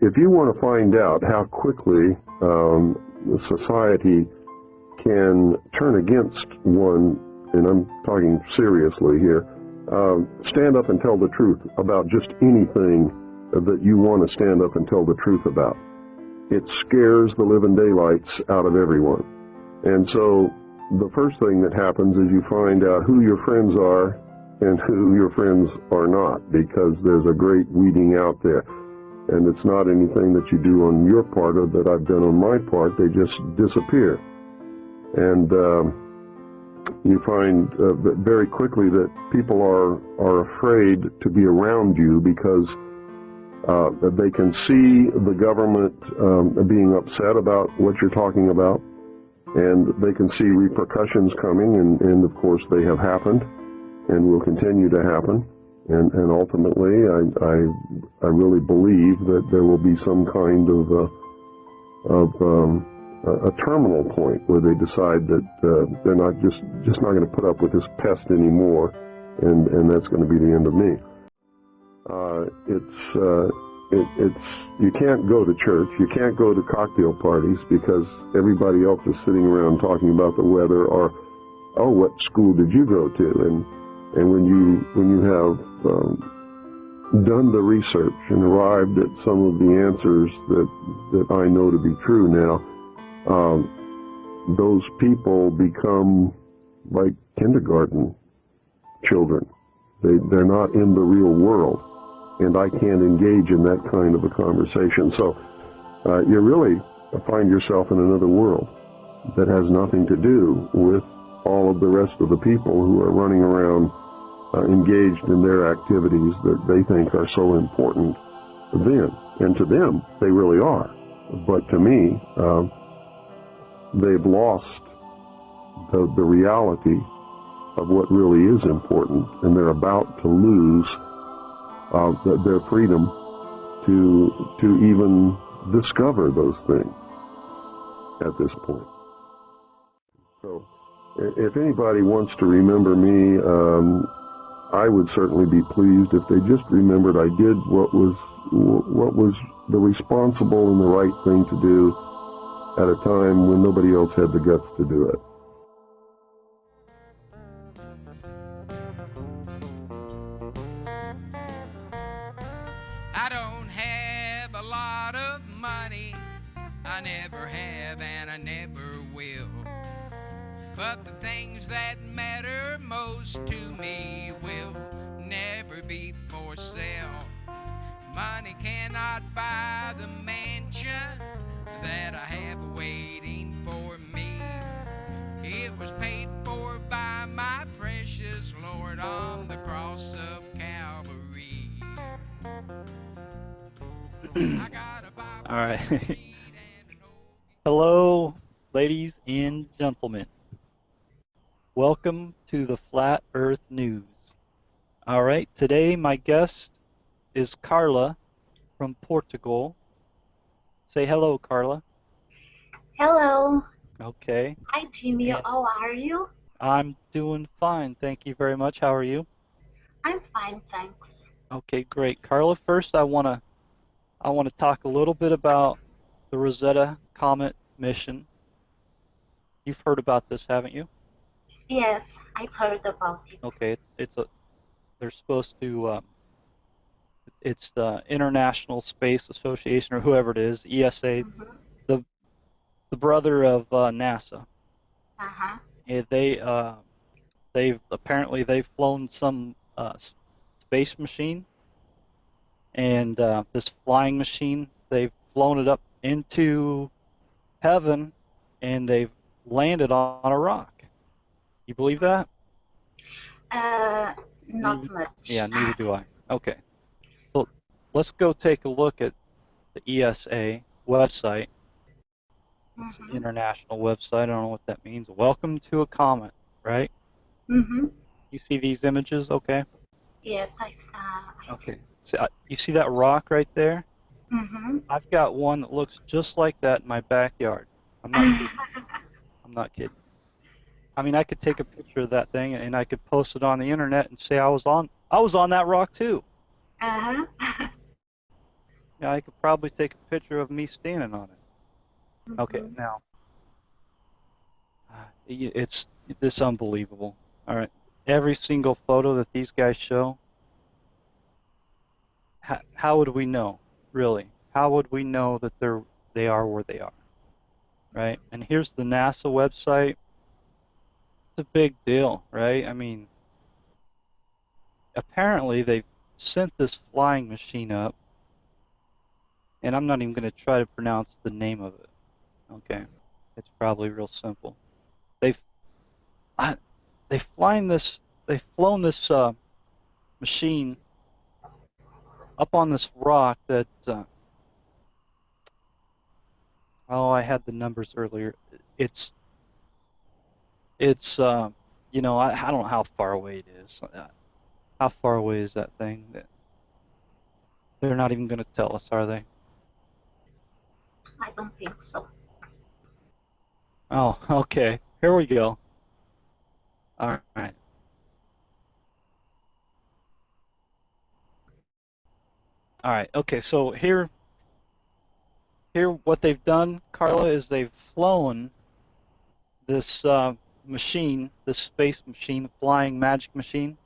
if you want to find out how quickly society can turn against one, and I'm talking seriously here, stand up and tell the truth about just anything that you want to stand up and tell the truth about. It scares the living daylights out of everyone. And so the first thing that happens is you find out who your friends are and who your friends are not, because there's a great weeding out there. And it's not anything that you do on your part or that I've done on my part. They just disappear. And you find very quickly that people are afraid to be around you because they can see the government being upset about what you're talking about, and they can see repercussions coming, and of course they have happened and will continue to happen. And ultimately, I really believe that there will be some kind of a terminal point where they decide that they're not just not going to put up with this pest anymore, and that's going to be the end of me. You can't go to church, you can't go to cocktail parties because everybody else is sitting around talking about the weather or, oh, what school did you go to? And when you have done the research and arrived at some of the answers that I know to be true now, those people become like kindergarten children. They're not in the real world, and I can't engage in that kind of a conversation. So you really find yourself in another world that has nothing to do with all of the rest of the people who are running around engaged in their activities that they think are so important then. And to them, they really are. But to me, they've lost the reality of what really is important, and they're about to lose their freedom to even discover those things at this point. So if anybody wants to remember me, I would certainly be pleased if they just remembered I did what was the responsible and the right thing to do at a time when nobody else had the guts to do it. I don't have a lot of money, I never have and I never will. But the things that matter most to me will never be for sale. Money cannot buy the mansion that I have waiting for me. It was paid for by my precious Lord on the cross of Calvary. All right. Hello, ladies and gentlemen. Welcome to the Flat Earth News. All right, today my guest is Carla from Portugal. Say hello, Carla. Hello. Okay. Hi, Jimmy. How are you? I'm doing fine. Thank you very much. How are you? I'm fine, thanks. Okay, great. Carla, first I want to talk a little bit about the Rosetta Comet mission. You've heard about this, haven't you? Yes, I've heard about it. Okay, they're supposed to it's the International Space Association or whoever it is, ESA, the brother of NASA. Uh-huh. And they've flown some space machine, and this flying machine, they've flown it up into heaven, and they've landed on a rock. You believe that? Not much. Yeah, neither do I. Okay. So let's go take a look at the ESA website. It's an international website. I don't know what that means. Welcome to a comet, right? Mm-hmm. You see these images, okay? Yes, I okay. So, you see that rock right there? Mm-hmm. I've got one that looks just like that in my backyard. I'm not kidding. I'm not kidding. I mean, I could take a picture of that thing and I could post it on the internet and say I was on that rock too. Uh-huh. Yeah, I could probably take a picture of me standing on it. Okay, Mhm. now it's this unbelievable. All right, every single photo that these guys show, how would we know, really? How would we know that they are where they are, right? And here's the NASA website. It's a big deal, right? I mean, apparently they sent this flying machine up, and I'm not even going to try to pronounce the name of it. Okay, it's probably real simple. They've I, they've flown this machine up on this rock that oh, I had the numbers earlier. It's it's I don't know how far away it is. How far away is that thing? They're not even going to tell us, are they? I don't think so. Oh, okay. Here we go. All right. All right. Okay. So here, what they've done, Carla, is they've flown this machine, this space machine, the flying magic machine.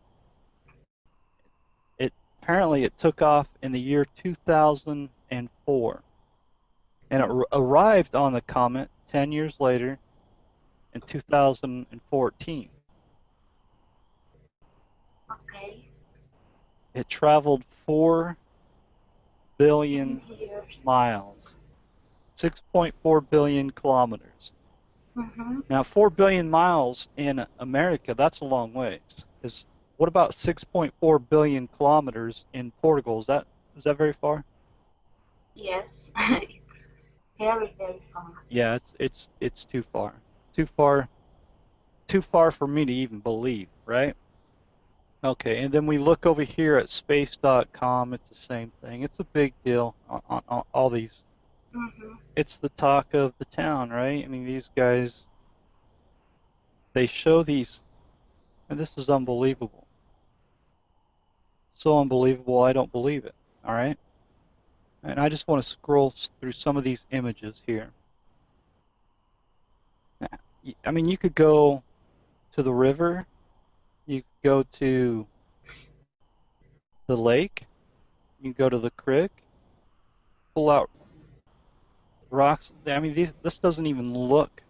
It apparently it took off in the year 2004, and it arrived on the comet 10 years later in 2014. Okay. It traveled 4 10 billion years. miles, 6.4 billion kilometers. Mm-hmm. Now, 4 billion miles in America, that's a long ways. What about 6.4 billion kilometers in Portugal? Is that very far? Yes, it's very, very far. Yeah, it's too far. Too far, too far for me to even believe, right? Okay, and then we look over here at space.com. It's the same thing. It's a big deal on all these. Mm-hmm. It's the talk of the town, right? I mean, these guys, they show these, and this is unbelievable. So unbelievable, I don't believe it. All right? And I just want to scroll through some of these images here. I mean, you could go to the river, you could go to the lake, you can go to the creek, pull out rocks. I mean, this doesn't even look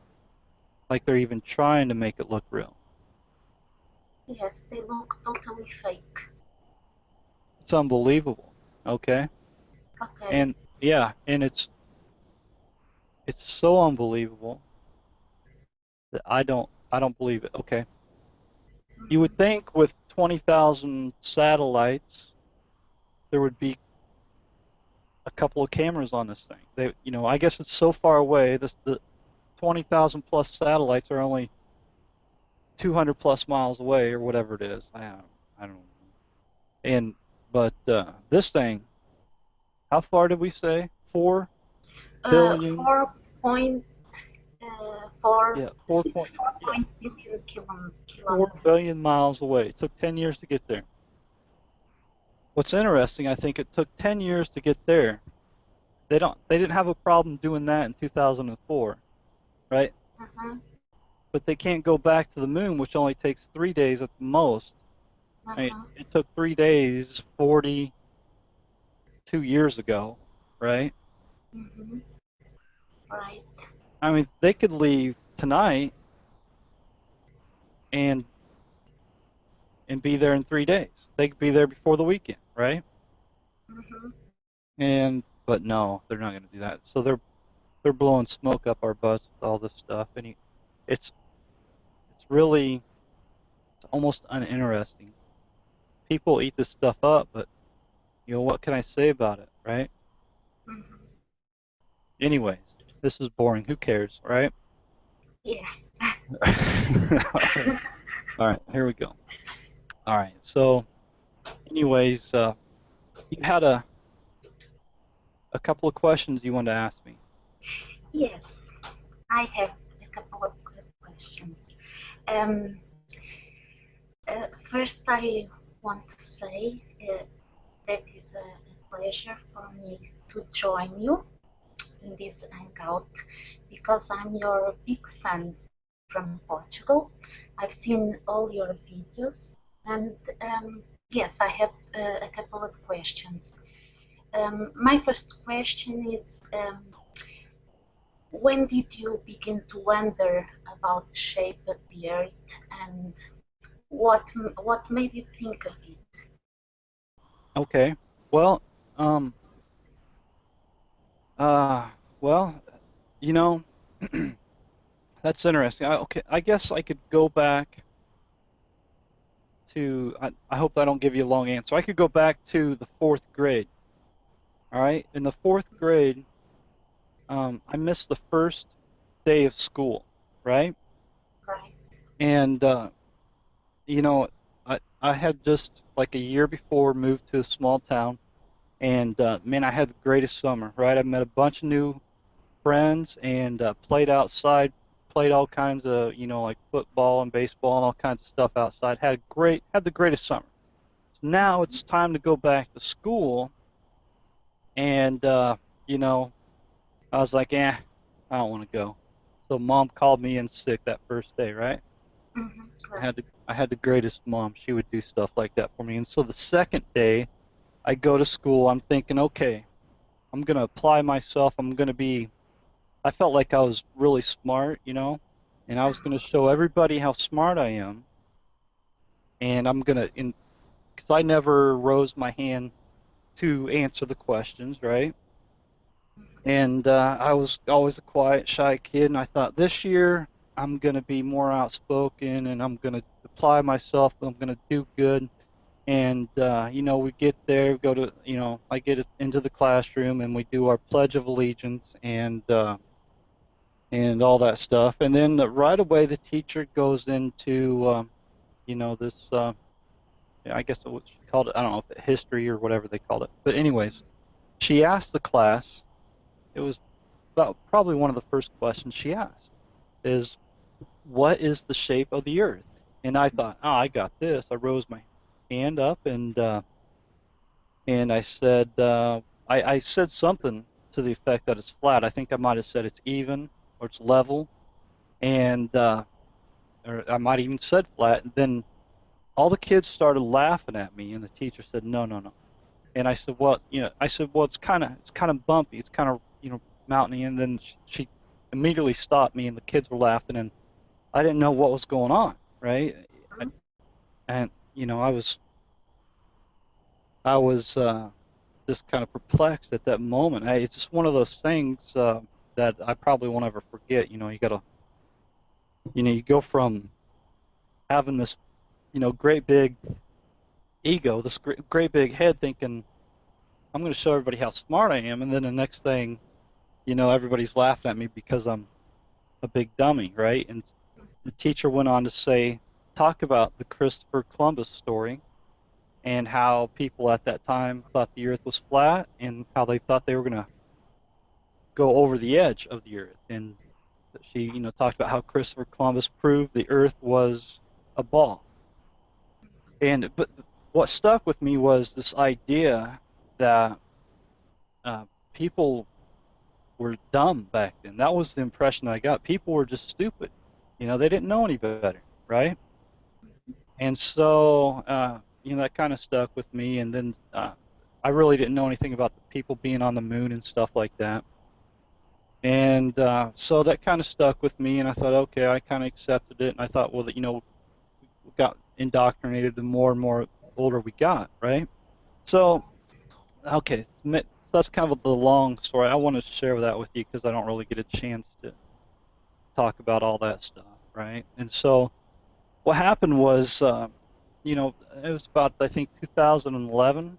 like they're even trying to make it look real. Yes, they look totally fake. It's unbelievable. Okay? Okay. And yeah, and it's so unbelievable that I don't believe it. Okay. You would Mm-hmm. think with 20,000 satellites there would be a couple of cameras on this thing. I guess it's so far away. The 20,000 plus satellites are only 200 plus miles away or whatever it is. I don't know. And but this thing, how far did we say? 4 billion. 4.4 Yeah, it's 4 yeah, billion 4 kilometers. billion miles away. It took 10 years to get there. What's interesting, I think it took 10 years to get there. They didn't have a problem doing that in 2004, right? Mm-hmm. But they can't go back to the moon, which only takes 3 days at the most. I mean, Mm-hmm. it took 3 days 42 years ago, right? Mm-hmm. Right. I mean, they could leave tonight and be there in 3 days. They could be there before the weekend, right? Mm-hmm. But no, they're not going to do that. So they're blowing smoke up our butts with all this stuff, and it's really it's almost uninteresting. People eat this stuff up, but what can I say about it, right? Mm-hmm. Anyways, this is boring. Who cares, right? Yes. All right, here we go. All right, so anyways, you had a couple of questions you wanted to ask me. Yes, I have a couple of questions. Um, First, I want to say that is a pleasure for me to join you in this hangout because I'm your big fan from Portugal. I've seen all your videos, and yes, I have a couple of questions. My first question is, when did you begin to wonder about the shape of the Earth, and what made you think of it? Okay. Well, um, uh, well, you know, that's interesting. Okay, I guess I could go back to. I hope I don't give you a long answer. I could go back to the fourth grade. All right. In the fourth grade, I missed the first day of school, right? Right. And you know, I had just like a year before moved to a small town, and man, I had the greatest summer, right? I met a bunch of new friends and played outside, played all kinds of, like football and baseball and all kinds of stuff outside. Had the greatest summer. Now it's time to go back to school, and you know, I was like, I don't want to go. So mom called me in sick that first day, right? I Right. had I had the greatest mom. She would do stuff like that for me. And so the second day I go to school, I'm thinking, okay, I'm gonna apply myself. I felt like I was really smart, and I was gonna show everybody how smart I am. And because I never rose my hand to answer the questions, right? And I was always a quiet, shy kid, and I thought this year I'm going to be more outspoken and I'm going to apply myself, I'm going to do good. And, we get there, I get into the classroom and we do our Pledge of Allegiance and all that stuff. And then right away the teacher goes into, this, I guess what she called it, I don't know if it history or whatever they called it. But anyways, she asked the class, it was about probably one of the first questions she asked is, what is the shape of the Earth? And I thought, oh, I got this. I rose my hand up and I said, I said something to the effect that it's flat. I think I might have said it's even or it's level, and or I might have even said flat. And then all the kids started laughing at me, and the teacher said, no, no, no. And I said, well, it's kind of bumpy. It's kind of, mountainy. And then she immediately stopped me, and the kids were laughing, and I didn't know what was going on, right? I, and I was just kind of perplexed at that moment. It's just one of those things that I probably won't ever forget. You go from having this, great big ego, this great big head, thinking I'm going to show everybody how smart I am, and then the next thing, everybody's laughing at me because I'm a big dummy, right? And the teacher went on to say, talk about the Christopher Columbus story and how people at that time thought the Earth was flat and how they thought they were going to go over the edge of the Earth. And she, talked about how Christopher Columbus proved the Earth was a ball. But what stuck with me was this idea that people were dumb back then. That was the impression I got. People were just stupid. They didn't know any better, right? And so, that kind of stuck with me. And then I really didn't know anything about the people being on the moon and stuff like that. And so that kind of stuck with me. And I thought, okay, I kind of accepted it. And I thought, well, we got indoctrinated the more and more older we got, right? So, okay, so that's kind of the long story. I wanted to share that with you because I don't really get a chance to talk about all that stuff, right? And so what happened was, it was about, I think, 2011.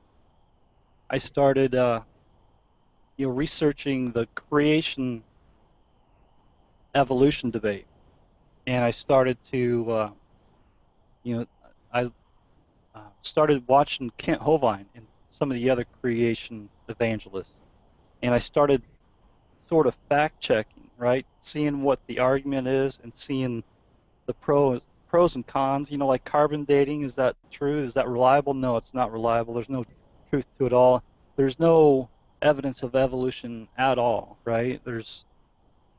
I started, researching the creation evolution debate, and I started to, I started watching Kent Hovind and some of the other creation evangelists, and I started sort of fact checking, right? Seeing what the argument is and seeing the pros and cons, like carbon dating, is that true? Is that reliable? No, it's not reliable. There's no truth to it all. There's no evidence of evolution at all, right? There's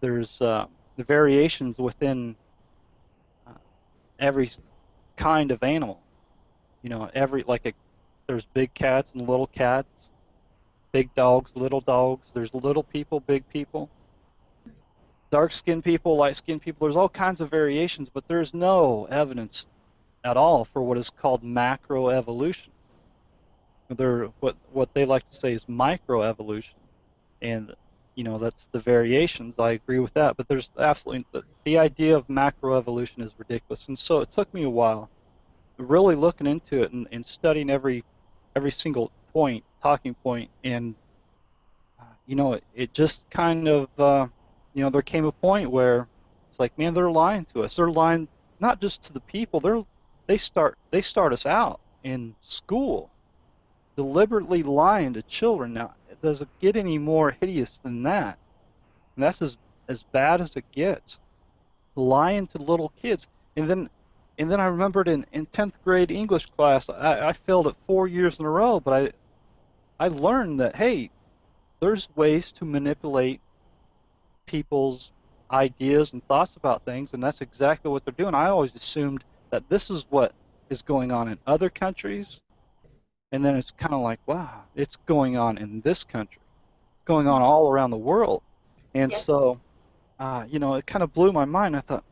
the variations within uh, every kind of animal. You know, there's big cats and little cats, big dogs, little dogs. There's little people, big people, dark-skinned people, light-skinned people. There's all kinds of variations, but there's no evidence at all for what is called macroevolution. What they like to say is microevolution, and that's the variations. I agree with that, but there's absolutely the idea of macroevolution is ridiculous, and so it took me a while really looking into it and studying every single talking point, and it just kind of there came a point where it's like, man, they're lying to us. They're lying not just to the people. They start us out in school, deliberately lying to children. Now, does it get any more hideous than that? And that's as bad as it gets. Lying to little kids. And then I remembered in 10th grade English class, I failed it 4 years in a row, but I learned that, hey, there's ways to manipulate people's ideas and thoughts about things, and that's exactly what they're doing. I always assumed that this is what is going on in other countries, and then it's kind of like, wow, it's going on in this country, it's going on all around the world. And Yes. so, it kind of blew my mind. I thought,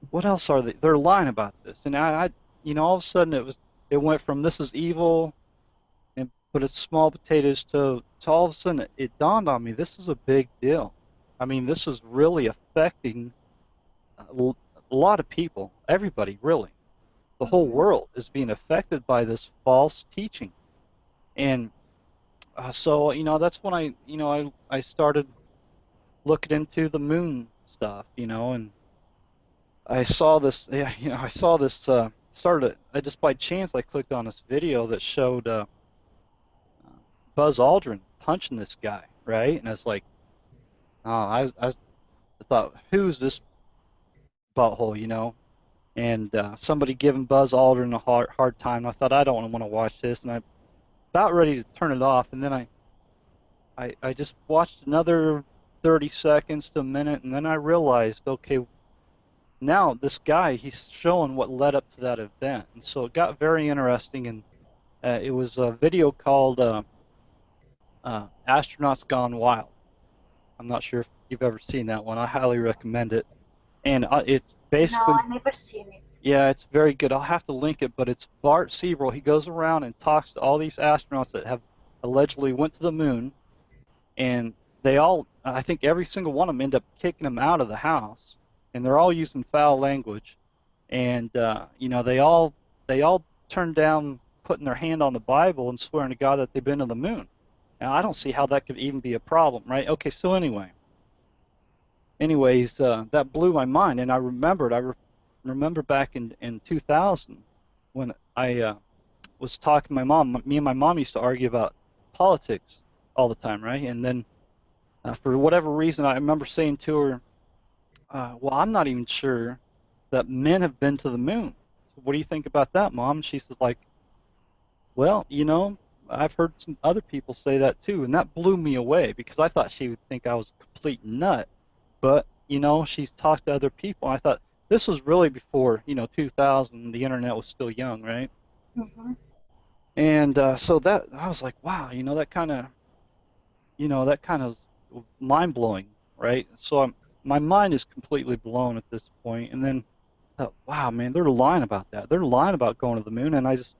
what else are they? They're lying about this, and all of a sudden it went from this is evil, but it's small potatoes to all of a sudden it dawned on me, this is a big deal. I mean, this is really affecting a lot of people, everybody really. The whole world is being affected by this false teaching, and so that's when I started looking into the moon stuff, and I saw this, yeah, I saw this, I just by chance I clicked on this video that showed Buzz Aldrin punching this guy, right? And it's like, oh, I thought, who's this butthole? And somebody giving Buzz Aldrin a hard time. I thought, I don't want to watch this, and I about ready to turn it off, and then I just watched another 30 seconds to a minute, and then I realized, okay, now this guy, he's showing what led up to that event, and so it got very interesting. And it was a video called Astronauts Gone Wild. I'm not sure if you've ever seen that one. I highly recommend it, and it's No, basically, I never seen it. yeah, it's very good. I'll have to link it, but it's Bart Siebel. He goes around and talks to all these astronauts that have allegedly went to the moon, and they all, I think every single one of them end up kicking them out of the house, and they're all using foul language, and they all turn down putting their hand on the Bible and swearing to God that they've been to the moon. Now, I don't see how that could even be a problem, right? Okay, so anyways, that blew my mind, and I remember back in 2000 when I was talking to my mom. Me and my mom used to argue about politics all the time, right? And then for whatever reason, I remember saying to her, well, I'm not even sure that men have been to the moon. So what do you think about that, Mom? And she says, like, well, I've heard some other people say that too, and that blew me away because I thought she would think I was a complete nut. But, she's talked to other people. I thought this was really before, 2000, the internet was still young, right? Mm-hmm. And so that I was like, wow, that kind of mind-blowing, right? So my mind is completely blown at this point. And then I thought, wow, man, they're lying about that. They're lying about going to the moon. And I just,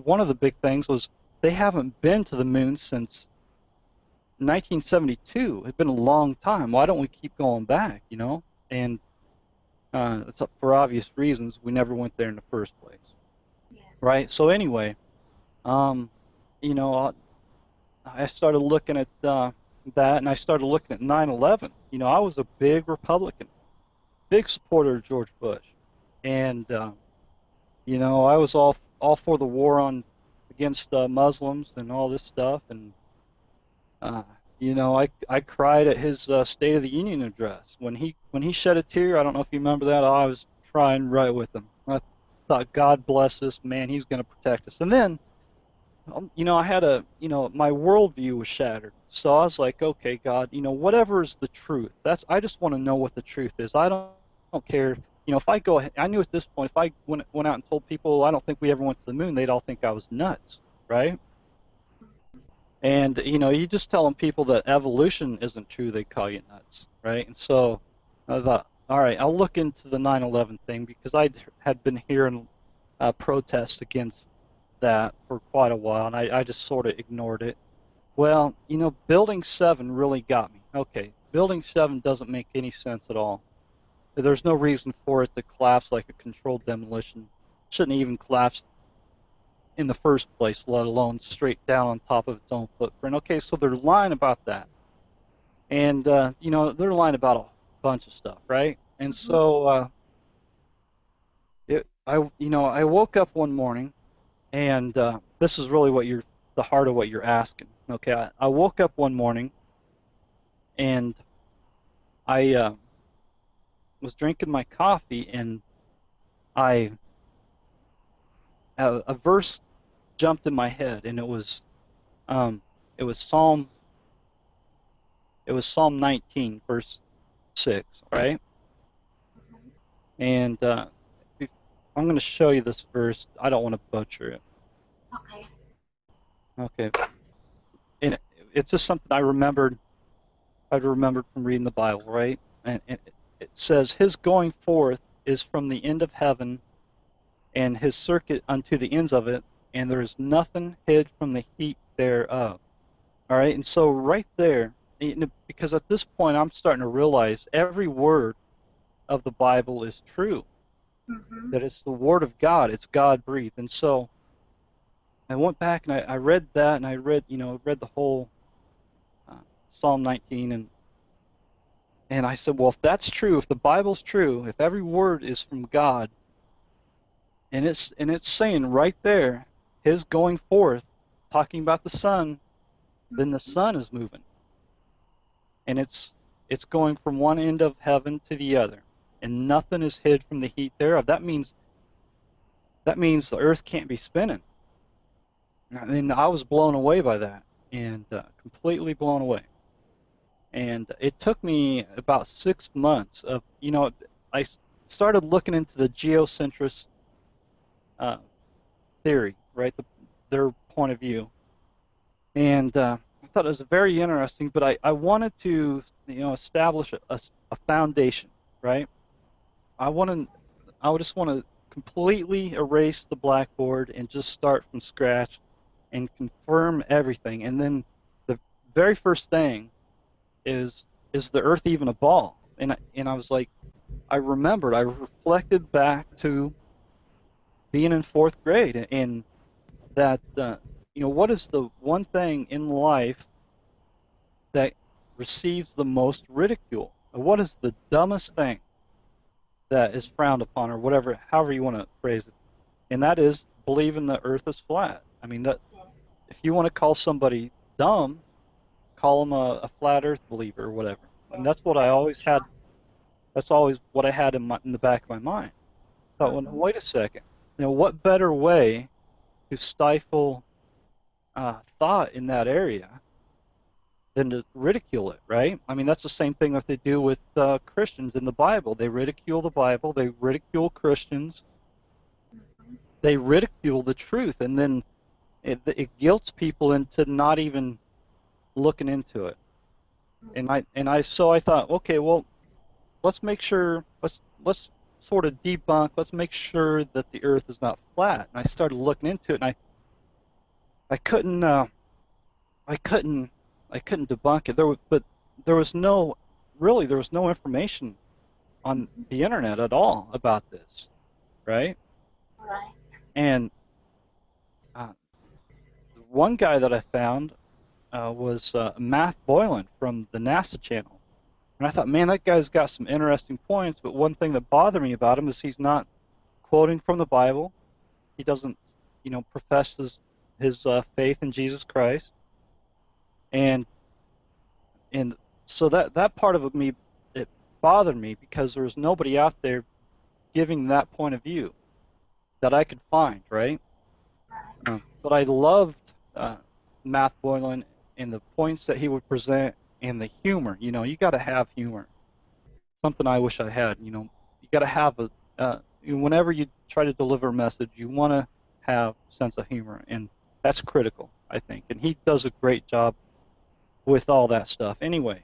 one of the big things was they haven't been to the moon since 1972. It's been a long time. Why don't we keep going back, And it's for obvious reasons. We never went there in the first place, Yes. right? So anyway, you know, I started looking at that, and I started looking at 9/11. I was a big Republican, big supporter of George Bush, and I was all for the war against Muslims and all this stuff, and I cried at his State of the Union address when he shed a tear. I don't know if you remember that. I was crying right with him. I thought, God bless this man. He's going to protect us. And then I had my worldview was shattered. So I was like, okay, God, whatever is the truth, I just want to know what the truth is. I don't care. If I go ahead, I knew at this point, if I went out and told people I don't think we ever went to the moon, they'd all think I was nuts, right? And, you just telling people that evolution isn't true, they call you nuts, right? And so I thought, all right, I'll look into the 9/11 thing because I had been hearing protests against that for quite a while, and I just sort of ignored it. Well, Building 7 really got me. Okay, Building 7 doesn't make any sense at all. There's no reason for it to collapse like a controlled demolition. Shouldn't even collapse in the first place, let alone straight down on top of its own footprint. Okay, so they're lying about that. And, they're lying about a bunch of stuff, right? And so I woke up one morning, and this is really the heart of what you're asking. Okay, I woke up one morning, and I was drinking my coffee, and a verse jumped in my head, and um, it was Psalm 19, verse 6, right? And I'm going to show you this verse. I don't want to butcher it. Okay. Okay. And it's just something I remembered from reading the Bible, right? And it says, His going forth is from the end of heaven, and His circuit unto the ends of it, and there is nothing hid from the heat thereof. All right? And so right there, because at this point I'm starting to realize every word of the Bible is true, that it's the Word of God, it's God-breathed. And so I went back and I read that, and I read the whole Psalm 19, and I said, well, if that's true, if the Bible's true, if every word is from God, and it's saying right there, His going forth, talking about the sun, then the sun is moving, and it's going from one end of heaven to the other, and nothing is hid from the heat thereof. That means the earth can't be spinning. And I was blown away by that, and completely blown away. And it took me about 6 months of, I started looking into the geocentrist theory, right, their point of view. And I thought it was very interesting, but I wanted to, establish a foundation, right? I just want to completely erase the blackboard and just start from scratch and confirm everything. And then the very first thing is the earth even a ball? And I was like, I reflected back to being in 4th grade, and that what is the one thing in life that receives the most ridicule? What is the dumbest thing that is frowned upon, or whatever, however you want to phrase it? And that is believing the earth is flat. I mean, that if you want to call somebody dumb, call them a flat earth believer or whatever. And that's what I always had. That's always what I had in the back of my mind. I thought, well, wait a second. What better way to stifle thought in that area than to ridicule it, right? I mean, that's the same thing that they do with Christians in the Bible. They ridicule the Bible. They ridicule Christians. They ridicule the truth, and then it guilts people into not even looking into it. So I thought, okay, well, let's make sure, let's sort of debunk, let's make sure that the earth is not flat. And I started looking into it, and I couldn't debunk it. But there was no information on the internet at all about this, right? Right. And one guy that I found was Matt Boylan from the NASA channel. And I thought, man, that guy's got some interesting points, but one thing that bothered me about him is he's not quoting from the Bible. He doesn't, profess his faith in Jesus Christ. And so that part of me, it bothered me because there was nobody out there giving that point of view that I could find, right? But I loved Matt Boylan and the points that he would present and the humor. You know, you got to have humor. Something I wish I had. You know, you got to have whenever you try to deliver a message, you want to have sense of humor, and that's critical, I think. And he does a great job with all that stuff. Anyway,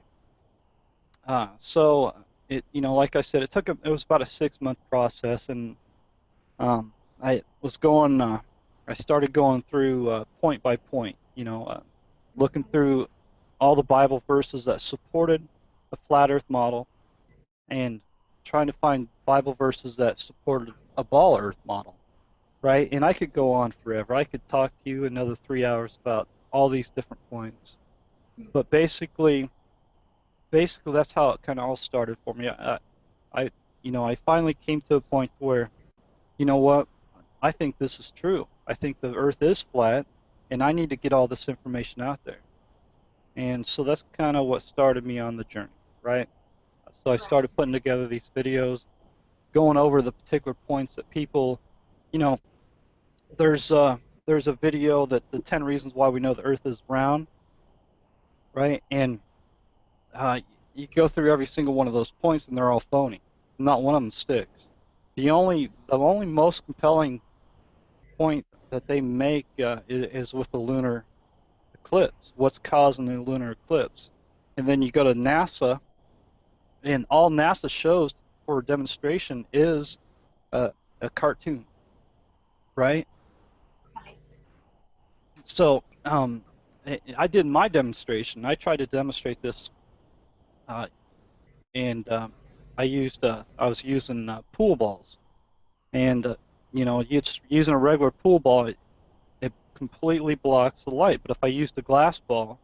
so it, you know, like I said, it was about a 6-month process, and I was going, I started going through point by point, you know, looking through all the Bible verses that supported the flat Earth model, and trying to find Bible verses that supported a ball Earth model, right? And I could go on forever. I could talk to you another 3 hours about all these different points, but basically that's how it kind of all started for me. You know, I finally came to a point where, you know what, I think this is true. I think the Earth is flat, and I need to get all this information out there. And so that's kind of what started me on the journey, right? So I started putting together these videos, going over the particular points that people, you know, there's a video that the 10 reasons why we know the Earth is round, right? And you go through every single one of those points, and they're all phony. Not one of them sticks. The only most compelling point that they make is with the lunar eclipse. What's causing the lunar eclipse? And then you go to NASA, and all NASA shows for a demonstration is a cartoon, right? Right. So I did my demonstration. I tried to demonstrate this, and I was using pool balls, and you know, using a regular pool ball, it completely blocks the light. But if I used a glass ball,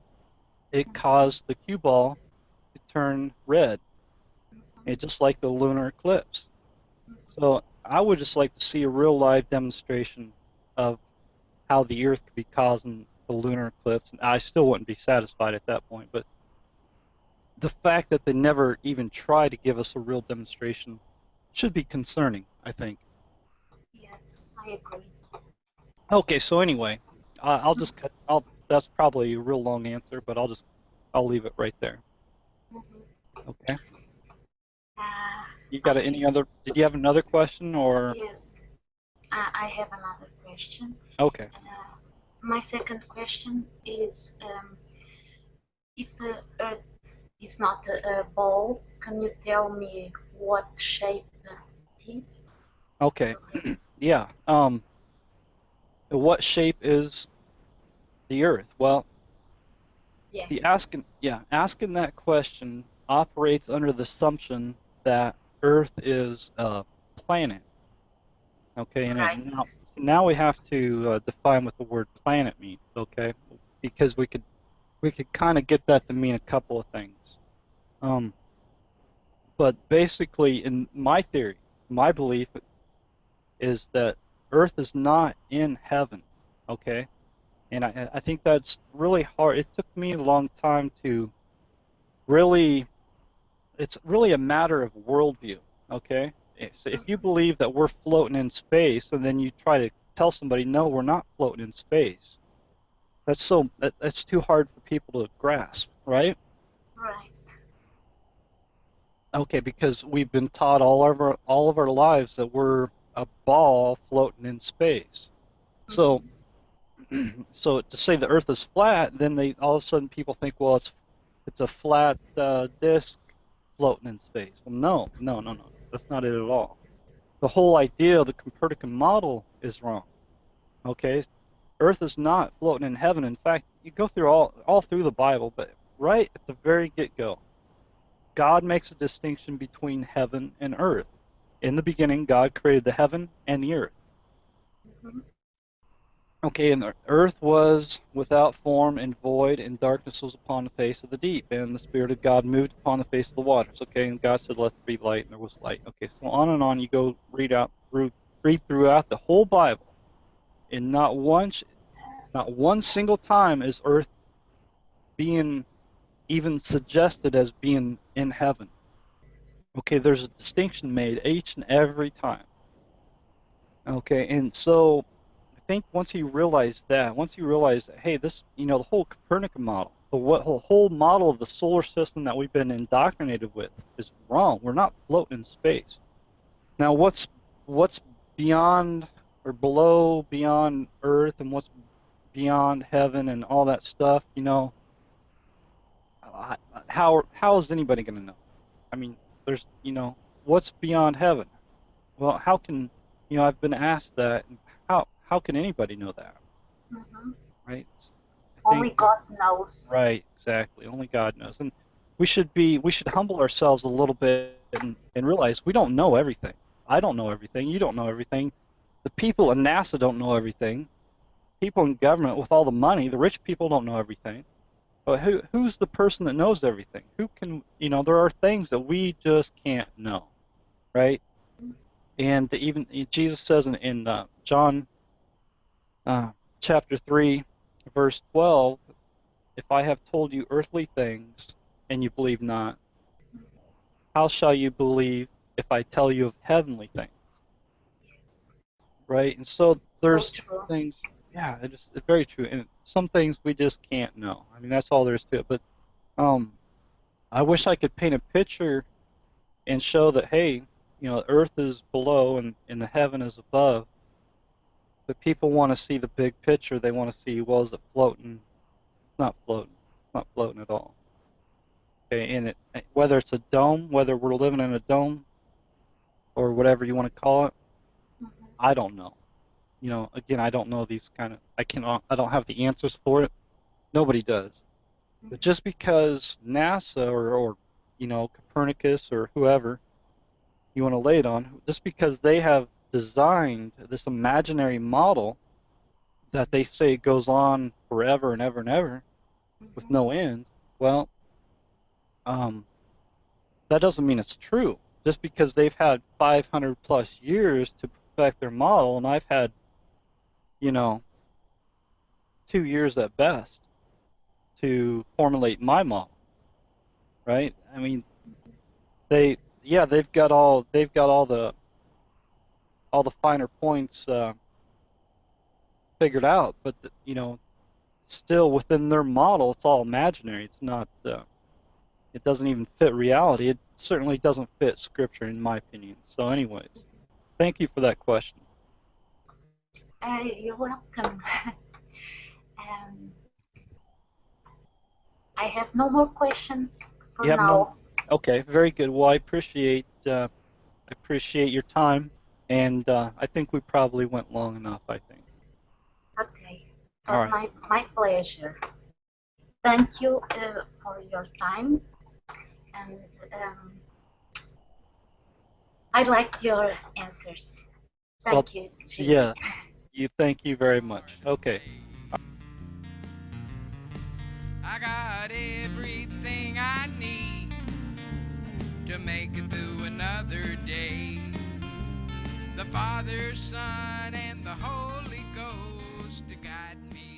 it caused the cue ball to turn red, and just like the lunar eclipse. So I would just like to see a real live demonstration of how the Earth could be causing the lunar eclipse. And I still wouldn't be satisfied at that point, but the fact that they never even try to give us a real demonstration should be concerning, I think. Yes, I agree. Okay, so anyway, I'll just cut. That's probably a real long answer, but I'll leave it right there. Mm-hmm. Okay. You got any other? Did you have another question or? Yes, I have another question. Okay. My second question is, if the Earth is not a ball, can you tell me what shape it is? Okay. Yeah. What shape is the Earth? Well, Yes. asking that question operates under the assumption that Earth is a planet. Okay, and Right. now we have to define what the word planet means. Okay, because we could kind of get that to mean a couple of things. But basically, in my theory, my belief is that Earth is not in heaven. Okay, and I think that's really hard. It took me a long time to really. It's really a matter of worldview. Okay, so if you believe that we're floating in space, and then you try to tell somebody, no, we're not floating in space, that's too hard for people to grasp, right? Right. Okay, because we've been taught all of our lives that we're a ball floating in space. So, so to say the Earth is flat, then all of a sudden people think, well, it's a flat disk floating in space. Well, no. That's not it at all. The whole idea of the Copernican model is wrong. Okay, Earth is not floating in heaven. In fact, you go through all through the Bible, but right at the very get-go, God makes a distinction between heaven and earth. In the beginning, God created the heaven and the earth. Mm-hmm. Okay, and the earth was without form and void, and darkness was upon the face of the deep, and the Spirit of God moved upon the face of the waters. Okay, and God said, "Let there be light," and there was light. Okay, so on and on you go, read throughout the whole Bible, and not one single time is earth being even suggested as being in heaven. Okay, there's a distinction made each and every time. Okay, and so think once you realize that, hey, this, the whole Copernican model, the whole model of the solar system that we've been indoctrinated with is wrong. We're not floating in space. Now, what's beyond or below, beyond Earth, and what's beyond heaven and all that stuff, how is anybody going to know? I mean, there's, what's beyond heaven? Well, how can, I've been asked that, and how can anybody know that? Mhm. Right? Only God knows. Right, exactly. Only God knows. And we should humble ourselves a little bit and realize we don't know everything. I don't know everything. You don't know everything. The people in NASA don't know everything. People in government with all the money, the rich people don't know everything. But who's the person that knows everything? Who can, there are things that we just can't know, right? And even Jesus says in John chapter 3, verse 12, if I have told you earthly things and you believe not, how shall you believe if I tell you of heavenly things? Right? And so there's things, yeah, it's very true. And some things we just can't know. I mean, that's all there is to it. But I wish I could paint a picture and show that, hey, Earth is below and the heaven is above. But people want to see the big picture. They want to see, well, is it floating? It's not floating. It's not floating at all. Okay, and whether it's a dome, whether we're living in a dome, or whatever you want to call it, I don't know. Again, I don't know these kind of. I don't have the answers for it. Nobody does. But just because NASA or Copernicus or whoever you want to lay it on, just because they have designed this imaginary model that they say goes on forever and ever and ever with no end, well, that doesn't mean it's true. Just because they've had 500 plus years to perfect their model, and I've had, 2 years at best to formulate my model, right? I mean, they've got all the finer points figured out, but still within their model, it's all imaginary. It's not. It doesn't even fit reality. It certainly doesn't fit Scripture, in my opinion. So, anyways, thank you for that question. You're welcome. I have no more questions for now. Okay, very good. Well, I appreciate your time, and I think we probably went long enough. I think. Okay, it was my pleasure. Thank you for your time, and I liked your answers. Thank you, Jimmy. Yeah, thank you very much. Okay. I got everything I need to make it through another day. The Father, Son, and the Holy Ghost to guide me.